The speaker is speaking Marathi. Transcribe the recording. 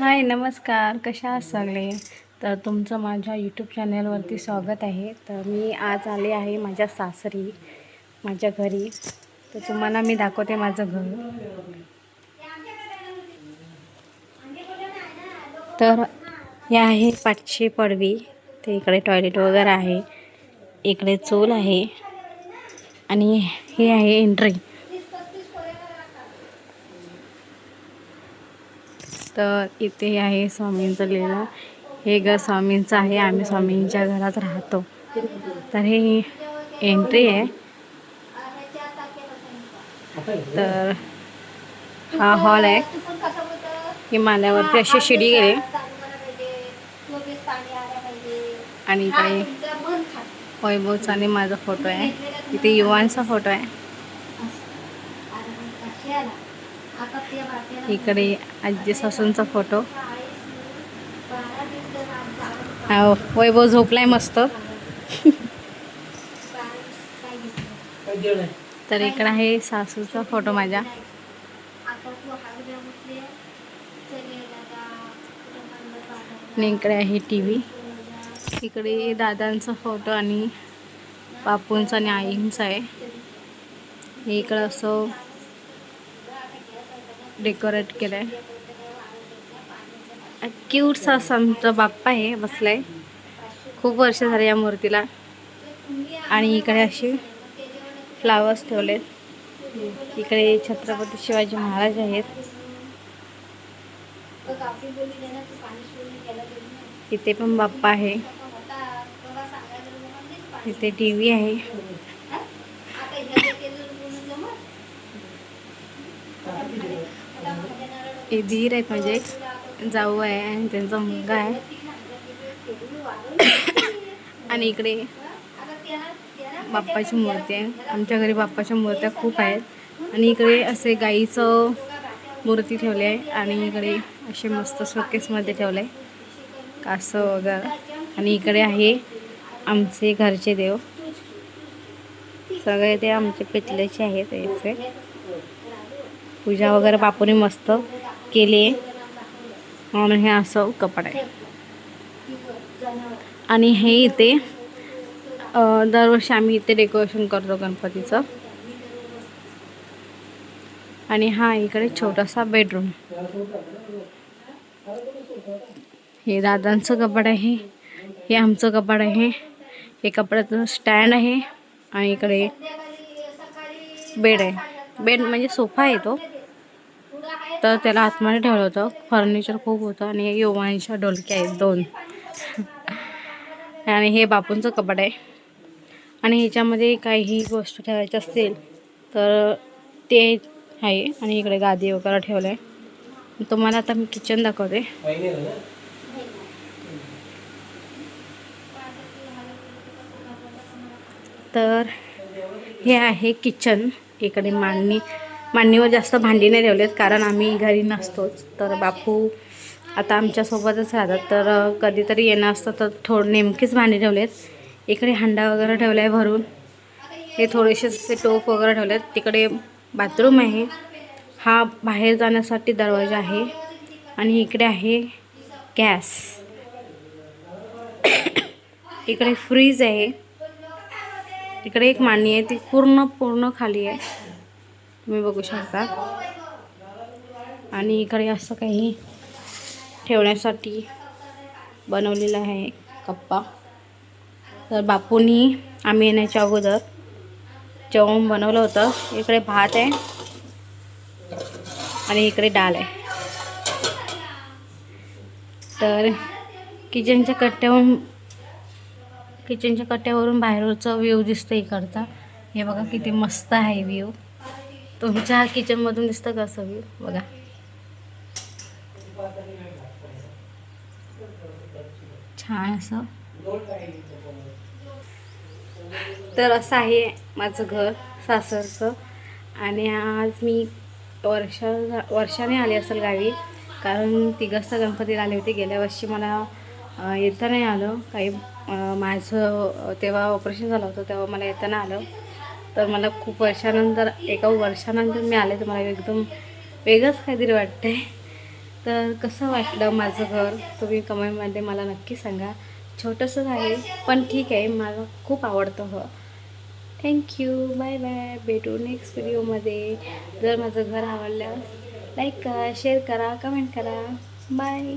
हाय नमस्कार, कशा आहात सगळे. तर तुमचं माझ्या यूट्यूब चॅनलवरती स्वागत आहे. तर मी आज आले आहे माझ्या सासरी, माझ्या घरी. तर तुम्हाला मी दाखवते माझं घर. तर हे आहे पाचशे पडवी. ते इकडे टॉयलेट वगैरे आहे, इकडे चूल आहे आणि हे आहे एंट्री. तर इथे आहे स्वामींचं लिहिलं. हे घर स्वामींचं आहे, आम्ही स्वामींच्या घरात राहतो. तर हे एंट्री आहे. तर हा हॉल आहे. हिमालयावरती अशी शिडी गेली आणि इकडे वैभवचा आणि माझा फोटो आहे. इथे युवांचा फोटो आहे. इकडे आजी सासूंचा फोटो. वैभव झोपलाय मस्त. तर इकडे आहे सासूचा फोटो माझ्या. आणि इकडे आहे टीव्ही. इकडे दादांचा फोटो आणि बापूंचा आणि आईंचा आहे. इकडं असं डेकोरेट केलंय. क्यूटसा असा आमचा बाप्पा आहे, बसलाय. खूप वर्ष झाले या मूर्तीला. आणि इकडे असे फ्लावर्स ठेवलेत. इकडे छत्रपती शिवाजी महाराज आहेत. इथे पण बाप्पा आहे. इथे टीव्ही आहे. हे धीर आहेत, म्हणजे जाऊ आहे आणि त्यांचा मुलगा आहे. आणि इकडे बाप्पाची मूर्ती आहे. आमच्या घरी बाप्पाच्या मूर्त्या खूप आहेत. आणि इकडे असे गाईचं मूर्ती ठेवली आहे. आणि इकडे असे मस्त शोकेसमध्ये ठेवले कासव वगैरे. आणि इकडे आहे आमचे घरचे देव. सगळे ते आमचे पितलेचे आहेत. याचे पूजा वगैरे बापूने मस्त केली आहे. म्हणून हे असं कपड आहे. आणि हे इथे दरवर्षी आम्ही इथे डेकोरेशन करतो गणपतीचं. आणि हा इकडे छोटासा बेडरूम. हे दादांचं कपाट आहे. हे आमचं कपाट आहे. हे कपड्याचं स्टँड आहे. आणि इकडे बेड आहे. बेड म्हणजे सोफा आहे तो. तर त्याला आतमध्ये ठेवलं होतं. फर्निचर खूप होतं. आणि योवांच्या ढोलक्या आहेत 2. आणि हे बापूंचं कपाट आहे. आणि ह्याच्यामध्ये काही गोष्ट ठेवायची असतील तर ते आहे. आणि इकडे गादी वगैरे ठेवलं आहे. तुम्हाला आता मी किचन दाखवते. तर हे आहे किचन. इकडे मांडणीवर जास्त भांडी नाही ठेवलेत, कारण आम्ही घरी नसतोच. तर बापू आता आमच्यासोबतच राहतात. तर कधीतरी येणं असतं तर थोडं नेमकीच भांडी ठेवलेत. इकडे हांडा वगैरे ठेवला आहे भरून. हे थोडेसे असे टोप वगैरे ठेवलेत. तिकडे बाथरूम आहे. हा बाहेर जाण्यासाठी दरवाजा आहे. आणि इकडे आहे गॅस. इकडे फ्रीज आहे. इकडे एक मांडणी आहे, ती पूर्ण खाली आहे, तुम्ही बघू शकता. आणि इकडे असं काही ठेवण्यासाठी बनवलेलं आहे कप्पा. तर बापूंनी आम्ही येण्याच्या अगोदर जेवण बनवलं होतं. इकडे भात आहे आणि इकडे डाळ आहे. तर किचनच्या कट्ट्यावरून बाहेरचा व्ह्यू दिसतं इकडचा. हे बघा किती मस्त आहे व्ह्यू. तुमच्या किचनमधून दिसतं का असं व्ह्यू? बघा छान असं. तर असं आहे माझं घर सासरचं. आणि आज मी वर्षाने आले असेल गावी, कारण 3 गणपतीला आले होते. गेल्या वर्षी मला येता नाही आलं काही. माझं तेव्हा ऑपरेशन झालं होतं, तेव्हा मला येता नाही आलं. तर मला खूप वर्षानंतर, 1 वर्षानंतर मी आले. तर मला एकदम वेगळंच काहीतरी वाटतंय. तर कसं वाटलं माझं घर तुम्ही कमेंटमध्ये मला नक्की सांगा. छोटंसंच आहे पण ठीक आहे, मला खूप आवडतं हो. Thank you, bye bye. भेटू नेक्स्ट व्हिडिओमध्ये. जर माझं घर आवडल्यास लाईक करा, शेअर करा, कमेंट करा. बाय.